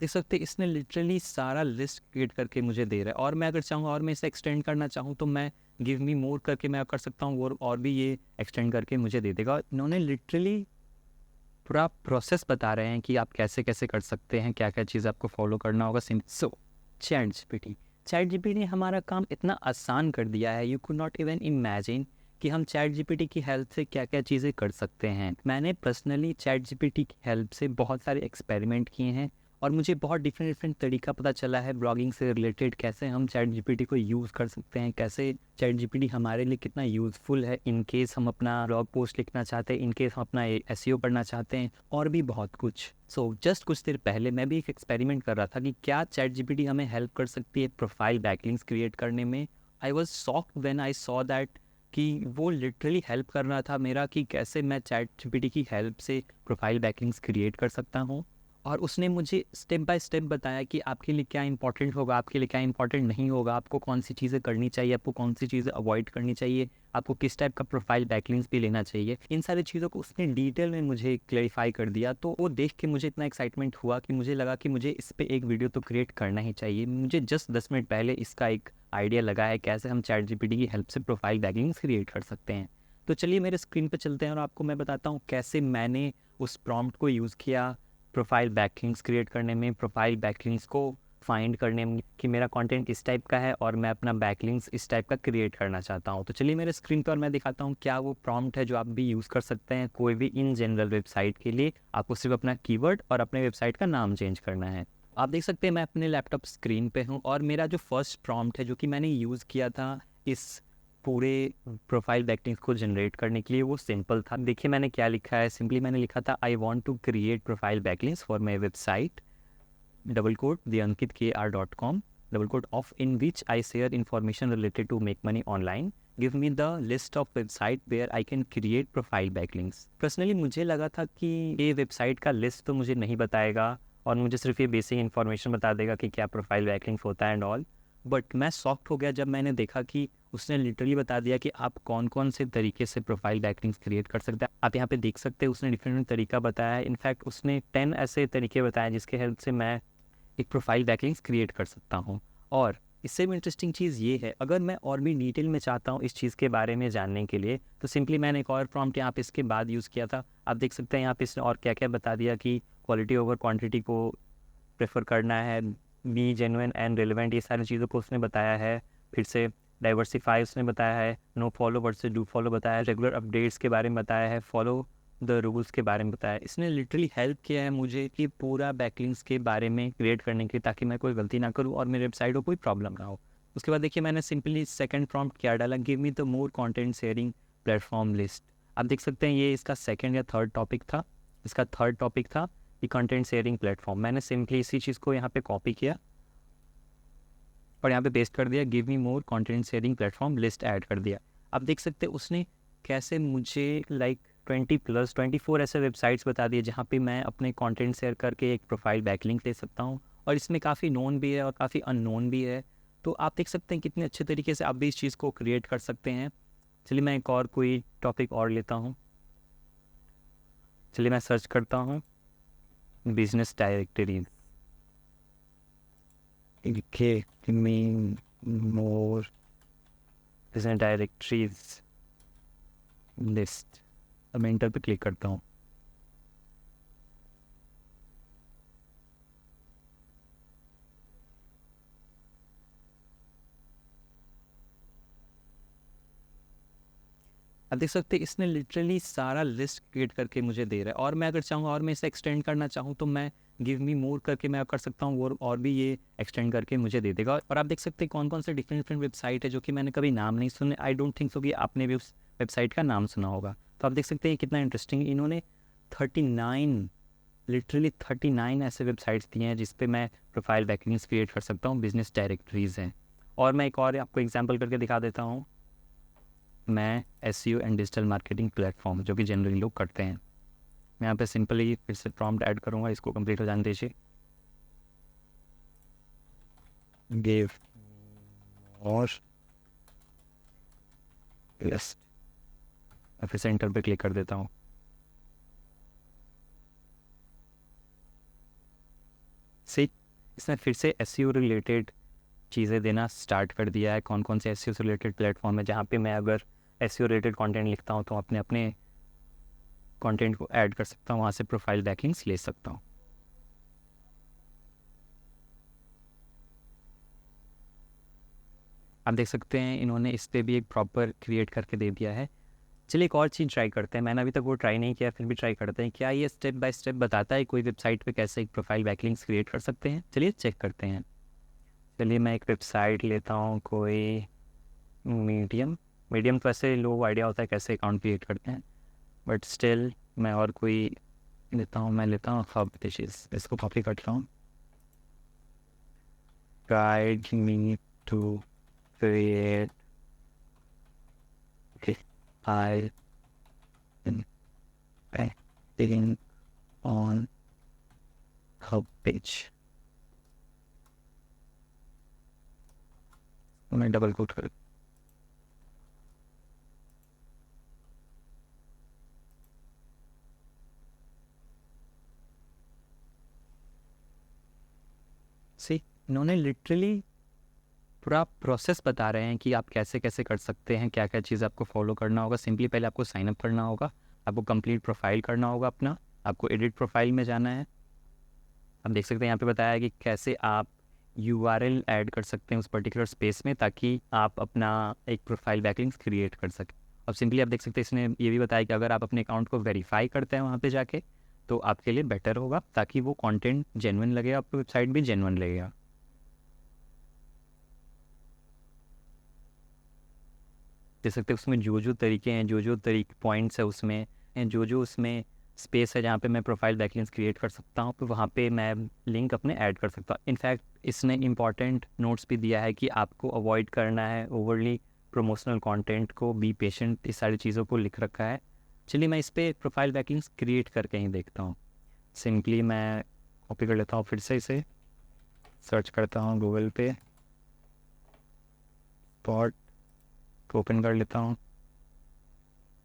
देख सकते हैं इसने लिटरली सारा लिस्ट क्रिएट करके मुझे दे रहा है, और मैं अगर चाहूँ और मैं इसे एक्सटेंड करना चाहूँ तो मैं गिव मी मोर करके मैं कर सकता हूँ, और भी ये एक्सटेंड करके मुझे दे देगा। इन्होंने लिटरली पूरा प्रोसेस बता रहे हैं कि आप कैसे कैसे कर सकते हैं, क्या क्या चीज़ आपको फॉलो करना होगा। सो चैट जीपीटी ने हमारा काम इतना आसान कर दिया है, you could not even imagine कि हम चैट जीपीटी की हेल्प से क्या क्या चीज़ें कर सकते हैं। मैंने पर्सनली चैट जीपीटी की हेल्प से बहुत सारे एक्सपेरिमेंट किए हैं, और मुझे बहुत डिफरेंट डिफरेंट तरीका पता चला है ब्लॉगिंग से रिलेटेड, कैसे हम चैट जीपीटी को यूज़ कर सकते हैं, कैसे चैट जीपीटी हमारे लिए कितना यूज़फुल है इन केस हम अपना ब्लॉग पोस्ट लिखना चाहते हैं, इन केस हम अपना एसईओ पढ़ना चाहते हैं, और भी बहुत कुछ। सो जस्ट कुछ देर पहले मैं भी एक एक्सपेरिमेंट कर रहा था कि क्या चैट जीपीटी हमें हेल्प कर सकती है प्रोफाइल बैकलिंक्स क्रिएट करने में। I was shocked when I saw that कि वो लिटरली हेल्प कर रहा था मेरा, कि कैसे मैं चैट जीपीटी की हेल्प से प्रोफाइल बैकलिंक्स क्रिएट कर सकता हूँ। और उसने मुझे स्टेप बाय स्टेप बताया कि आपके लिए क्या इंपॉर्टेंट होगा, आपके लिए क्या इंपॉर्टेंट नहीं होगा, आपको कौन सी चीज़ें करनी चाहिए, आपको कौन सी चीज़ें अवॉइड करनी चाहिए, आपको किस टाइप का प्रोफाइल बैकलिंक्स भी लेना चाहिए। इन सारी चीज़ों को उसने डिटेल में मुझे क्लेरिफाई कर दिया। तो वो देख के मुझे इतना एक्साइटमेंट हुआ कि मुझे लगा कि मुझे इस पर एक वीडियो तो क्रिएट करना ही चाहिए। मुझे जस्ट 10 मिनट पहले इसका एक आइडिया लगा है कैसे हम चैट जीपीटी की हेल्प से प्रोफाइल बैकलिंक्स क्रिएट कर सकते हैं। तो चलिए मेरे स्क्रीन पर चलते हैं और आपको मैं बताता हूँ कैसे मैंने उस प्रॉम्प्ट को यूज़ किया प्रोफाइल बैकलिंक्स क्रिएट करने में, प्रोफाइल बैकलिंक्स को फाइंड करने में, कि मेरा कंटेंट इस टाइप का है और मैं अपना बैकलिंक्स इस टाइप का क्रिएट करना चाहता हूँ। तो चलिए मेरे स्क्रीन पर मैं दिखाता हूँ क्या वो प्रॉम्प्ट है जो आप भी यूज़ कर सकते हैं कोई भी इन जनरल वेबसाइट के लिए। आपको सिर्फ अपना कीवर्ड और अपने वेबसाइट का नाम चेंज करना है। आप देख सकते हैं मैं अपने लैपटॉप स्क्रीन पे हूँ, और मेरा जो फर्स्ट प्रॉम्प्ट है जो कि मैंने यूज़ किया था इस पूरे प्रोफाइल बैकलिंक्स को जनरेट करने के लिए, वो सिंपल था। देखिए मैंने क्या लिखा है, सिंपली मैंने लिखा था I want to create profile backlinks for my website @theankit.kr.com of in which I share information related to make money online. Give me the list of website where I can create profile backlinks. Personally मुझे लगा था कि ये website का list तो मुझे नहीं बताएगा, और मुझे सिर्फ ये बेसिक इन्फॉर्मेशन बता देगा कि क्या प्रोफाइल बैकलिंक्स होता है एंड ऑल। बट मैं शॉक्ड हो गया जब मैंने देखा कि उसने लिटरली बता दिया कि आप कौन कौन से तरीके से प्रोफाइल बैकलिंक्स क्रिएट कर सकते हैं। आप यहाँ पे देख सकते हैं उसने डिफरेंट तरीका बताया है। इनफैक्ट उसने 10 ऐसे तरीके बताए जिसके हेल्प से मैं एक प्रोफाइल बैकलिंक्स क्रिएट कर सकता हूँ। और इससे भी इंटरेस्टिंग चीज़ ये है, अगर मैं और भी डिटेल में चाहता हूँ इस चीज़ के बारे में जानने के लिए, तो सिंपली मैंने एक और प्रॉम्प्ट यहाँ पे इसके बाद यूज़ किया था। आप देख सकते हैं यहाँ पे इसने और क्या क्या बता दिया कि क्वालिटी ओवर क्वांटिटी को प्रेफर करना है, बी जेन्युइन एंड रिलेवेंट, ये सारी चीज़ों को उसने बताया है। फिर से डाइवर्सिफाई उसने बताया है, no follow versus do follow बताया है, रेगुलर अपडेट्स के बारे में बताया है, फॉलो द रूल्स के बारे में बताया है। इसने लिटरली हेल्प किया है मुझे कि पूरा बैकलिंक्स के बारे में क्रिएट करने के लिए, ताकि मैं कोई गलती ना करूँ और मेरे वेबसाइट को कोई प्रॉब्लम ना हो। उसके बाद देखिए मैंने सिंपली सेकंड प्रॉम्प्ट क्या डाला, give me the more content sharing platform list. आप देख सकते हैं ये इसका सेकंड या थर्ड टॉपिक था। इसका थर्ड टॉपिक था कि कंटेंट शेयरिंग प्लेटफॉर्म। मैंने सिंपली इसी चीज़ को यहाँ पे कॉपी किया और यहाँ पे पेस्ट कर दिया, give me more content sharing platform list add कर दिया। आप देख सकते हैं उसने कैसे मुझे लाइक 24 ऐसे वेबसाइट्स बता दिए जहाँ पे मैं अपने कंटेंट शेयर करके एक प्रोफाइल बैकलिंक ले सकता हूँ। और इसमें काफ़ी नोन भी है और काफ़ी अननोन भी है। तो आप देख सकते हैं कितने अच्छे तरीके से आप भी इस चीज़ को क्रिएट कर सकते हैं। चलिए मैं एक और कोई टॉपिक और लेता हूँ। चलिए मैं सर्च करता हूँ business directories. Give me more business directories list। अब मैं इंटर पे क्लिक करता हूँ। आप देख सकते हैं इसने लिटरली सारा लिस्ट क्रिएट करके मुझे दे रहा है, और मैं अगर चाहूँ और मैं इसे एक्सटेंड करना चाहूँ तो मैं गिव मी मोर करके मैं कर सकता हूँ, और भी ये एक्सटेंड करके मुझे दे देगा। और आप देख सकते हैं कौन कौन से डिफरेंट डिफरेंट वेबसाइट है जो कि मैंने कभी नाम नहीं सुने। आई डोंट थिंक सो कि आपने भी उस वेबसाइट का नाम सुना होगा। तो आप देख सकते हैं कितना इंटरेस्टिंग, इन्होंने 39 लिटरली 39 ऐसे वेबसाइट्स दिए हैं जिस पे मैं प्रोफाइल बैकलिंक्स क्रिएट कर सकता हूँ, बिजनेस डायरेक्टरीज हैं। और मैं एक और आपको एग्जांपल करके दिखा देता हूँ। मैं SEO and digital marketing platform जो कि जनरली लोग करते हैं, मैं यहाँ पे सिंपली फिर से प्रॉम्प्ट ऐड करूँगा, इसको कंप्लीट हो जाने दीजिए। गिव और लिस्ट, मैं फिर से इंटर पे क्लिक कर देता हूँ। से इसने फिर से एसईओ रिलेटेड चीज़ें देना स्टार्ट कर दिया है। कौन कौन से एसईओ से रिलेटेड प्लेटफॉर्म है जहाँ पे मैं अगर एसईओ रिलेटेड कंटेंट लिखता हूँ तो अपने अपने कंटेंट को ऐड कर सकता हूँ, वहाँ से प्रोफाइल बैकलिंक्स ले सकता हूँ। आप देख सकते हैं इन्होंने इस पर भी एक प्रॉपर क्रिएट करके दे दिया है। चलिए एक और चीज़ ट्राई करते हैं, मैंने अभी तक वो ट्राई नहीं किया, फिर भी ट्राई करते हैं। क्या ये स्टेप बाय स्टेप बताता है कोई वेबसाइट पे कैसे एक प्रोफाइल बैकलिंक्स क्रिएट कर सकते हैं? चलिए चेक करते हैं। चलिए मैं एक वेबसाइट लेता हूँ, कोई मीडियम। मीडियम तो ऐसे लो आइडिया होता है कैसे अकाउंट क्रिएट करते हैं, बट स्टिल मैं और कोई लेता हूँ। मैं लेता हूँ हब डिशेस, इसको कॉपी करता हूँ। Guide me to create I backlink on hub page. मैं डबल कोट कर सी, इन्होंने लिटरली पूरा प्रोसेस बता रहे हैं कि आप कैसे कैसे कर सकते हैं, क्या क्या चीज़ आपको फॉलो करना होगा। सिंपली पहले आपको साइन अप करना होगा, आपको कंप्लीट प्रोफाइल करना होगा अपना, आपको एडिट प्रोफाइल में जाना है। आप देख सकते हैं यहाँ पे बताया है कि कैसे आप यूआरएल ऐड कर सकते हैं उस पर्टिकुलर स्पेस में ताकि आप अपना एक प्रोफाइल बैकलिंक्स क्रिएट कर सकें। अब सिंपली आप देख सकते हैं इसने ये भी बताया कि अगर आप अपने अकाउंट को वेरीफाई करते हैं वहाँ पे जाके तो आपके लिए बेटर होगा, ताकि वो कंटेंट जेन्युइन लगेगा, आपको वेबसाइट भी जेन्युइन लगेगा। देख सकते हैं उसमें जो जो तरीके हैं, जो जो तरीके पॉइंट्स है उसमें, जो जो उसमें स्पेस है जहाँ पे मैं प्रोफाइल बैकलिंक्स क्रिएट कर सकता हूँ, तो वहाँ पे मैं लिंक अपने ऐड कर सकता हूँ। इनफैक्ट इसने इंपॉर्टेंट नोट्स भी दिया है कि आपको अवॉइड करना है ओवरली प्रमोशनल कंटेंट को, बी पेशेंट, इस सारी चीज़ों को लिख रखा है। चलिए मैं इस पर प्रोफाइल बैकलिंक्स क्रिएट करके ही देखता हूँ। सिंपली मैं कॉपी कर लेता हूँ, फिर से इसे सर्च करता हूँ गूगल पे, स्पॉट ओपन कर लेता हूँ।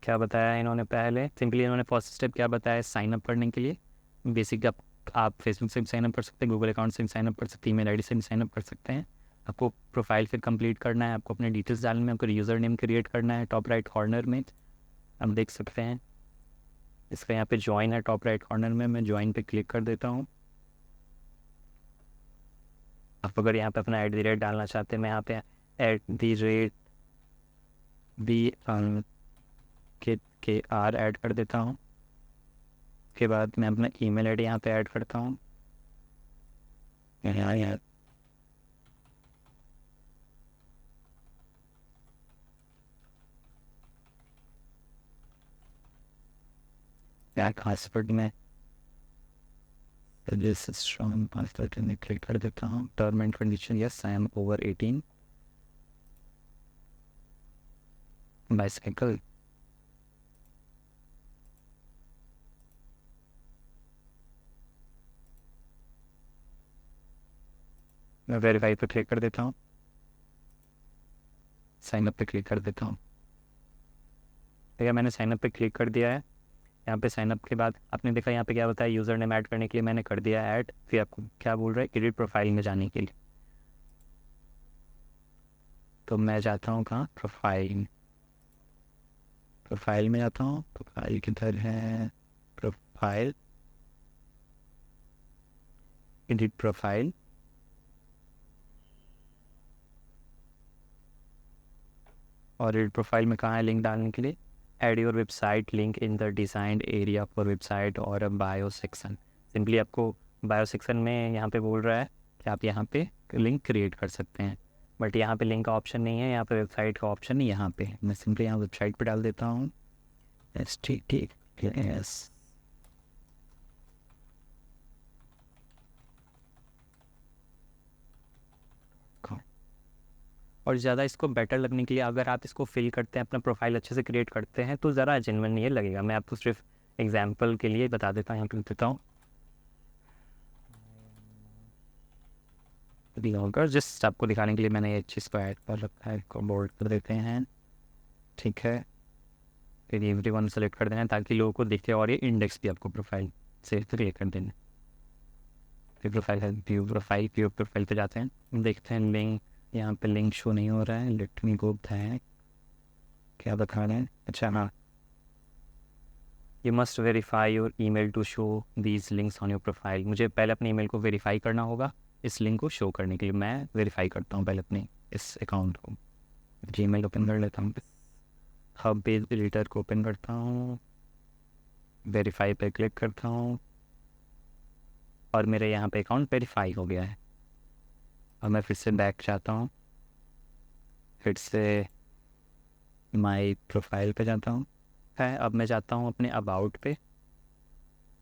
क्या बताया है इन्होंने पहले? सिंपली इन्होंने फर्स्ट स्टेप क्या बताया है साइन अप करने के लिए। बेसिक आप फेसबुक से भी साइन अप कर सकते हैं, गूगल अकाउंट से भी साइन अप कर सकते हैं, ईमेल आईडी से भी साइन अप कर सकते हैं। आपको प्रोफाइल फिर कंप्लीट करना है, आपको अपने डिटेल्स डालने में, आपको यूज़र नेम क्रिएट करना है टॉप राइट कॉर्नर में। आप देख सकते हैं इसका यहाँ पे ज्वाइन है टॉप राइट कॉर्नर में, मैं ज्वाइन पे क्लिक कर देता हूँ। आप अगर यहाँ पे अपना @ डालना चाहते हैं, मैं यहाँ पे @B के आर ऐड कर देता हूँ। उसके बाद मैं अपना ईमेल आईडी यहाँ पे ऐड करता हूँ। यहाँ पासवर्ड में रजिस्ट्रेशन पासवर्ड में क्लिक कर देता हूँ। Term and condition, yes I am over 18, bicycle. मैं वेरीफाई पे क्लिक कर देता हूँ, साइन अप पे क्लिक कर देता हूँ। ठीक है, मैंने साइन अप पे क्लिक कर दिया है। यहाँ पे साइन अप के बाद आपने देखा यहाँ पे क्या बताया, यूज़र नेम ऐड करने के लिए मैंने कर दिया ऐड। फिर आपको क्या बोल रहा है, एडिट प्रोफाइल में जाने के लिए। तो मैं जाता हूँ कहाँ, प्रोफाइल। प्रोफाइल में जाता हूँ, प्रोफाइल किधर है, प्रोफाइल, एडिट प्रोफाइल। और एडिट प्रोफाइल में कहाँ है लिंक डालने के लिए, add your website link in the designed area for website और बायो सेक्शन। सिंपली आपको बायो सेक्शन में यहाँ पे बोल रहा है कि आप यहाँ पे लिंक क्रिएट कर सकते हैं, बट यहाँ पे लिंक का ऑप्शन नहीं है, यहाँ पे वेबसाइट का ऑप्शन है। यहाँ पे मैं सिंपली यहाँ वेबसाइट पे डाल देता हूँ, HTTPS। और ज़्यादा इसको बेटर लगने के लिए अगर आप इसको फिल करते हैं, अपना प्रोफाइल अच्छे से क्रिएट करते हैं, तो ज़रा जेन्युइन ये लगेगा। मैं आपको सिर्फ एग्जांपल के लिए बता देता हूँ, यहाँ पे लिख देता हूँ ब्लॉगर, जस्ट आपको दिखाने के लिए मैंने ये चीज़ को ऐड कर रखा है। इसको बोल्ड कर देते हैं, ठीक है। फिर एवरीवन सेलेक्ट कर देना है ताकि लोगों को दिखे, और ये इंडेक्स भी आपको प्रोफाइल से क्रिएट कर देना। व्यू प्रोफाइल पे जाते हैं, देखते हैं लिंक, यहाँ पे लिंक शो नहीं हो रहा है, लेट मी गो बैक, क्या बता रहे हैं, अच्छा हाँ, you must verify your email to show these links on your profile. मुझे पहले अपने ईमेल को वेरीफाई करना होगा इस लिंक को शो करने के लिए। मैं वेरीफाई करता हूँ पहले अपने इस अकाउंट को, जीमेल ओपन कर लेता हूँ, हब पेज एडिटर को ओपन करता हूँ, वेरीफाई पे क्लिक करता हूँ और मेरे यहाँ पे अकाउंट वेरीफाई हो गया है। अब मैं फिर से बैक जाता हूँ, फिर से माई प्रोफाइल पे जाता हूँ, है अब मैं जाता हूँ अपने अबाउट पे।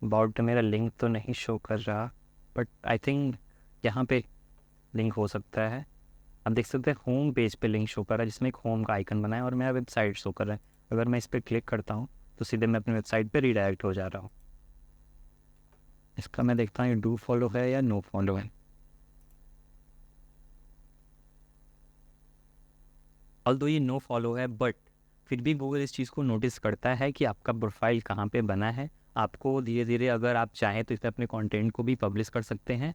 अबाउट पे मेरा लिंक तो नहीं शो कर रहा, बट आई थिंक यहाँ पे लिंक हो सकता है। आप देख सकते हैं होम पेज पे लिंक शो कर रहा है, जिसमें एक होम का आइकन बना है और मेरा वेबसाइट शो कर रहा है। अगर मैं इस पर क्लिक करता हूँ तो सीधे मैं अपनी वेबसाइट पे रीडायरेक्ट हो जा रहा हूँ। इसका मैं देखता हूँ ये डू फॉलो है या नो फॉलो है। ऑल्दो ये नो फॉलो है, बट फिर भी गूगल इस चीज़ को नोटिस करता है कि आपका प्रोफाइल कहाँ पे बना है। आपको धीरे धीरे अगर आप चाहें तो इस पर अपने कंटेंट को भी पब्लिश कर सकते हैं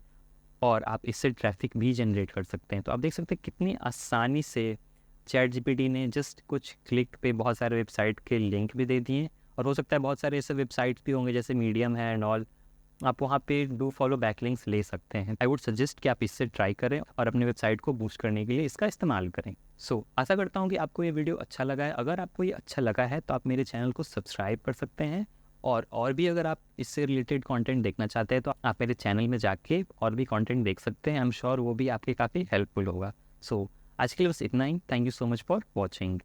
और आप इससे ट्रैफिक भी जनरेट कर सकते हैं। तो आप देख सकते हैं कितनी आसानी से चैट जीपीटी ने जस्ट कुछ क्लिक पे बहुत सारे वेबसाइट के लिंक भी दे दिए, और हो सकता है बहुत सारे ऐसे वेबसाइट्स भी होंगे जैसे मीडियम है एंड ऑल, आप वहाँ पे डू फॉलो बैकलिंक्स ले सकते हैं। आई वुड सजेस्ट कि आप इससे ट्राई करें और अपने वेबसाइट को बूस्ट करने के लिए इसका इस्तेमाल करें। आशा करता हूँ कि आपको ये वीडियो अच्छा लगा है। अगर आपको ये अच्छा लगा है तो आप मेरे चैनल को सब्सक्राइब कर सकते हैं, और भी अगर आप इससे रिलेटेड कंटेंट देखना चाहते हैं तो आप मेरे चैनल में जाके और भी कंटेंट देख सकते हैं। आई एम श्योर वो भी आपके काफ़ी हेल्पफुल होगा। आज के लिए बस इतना ही। Thank you so much for watching.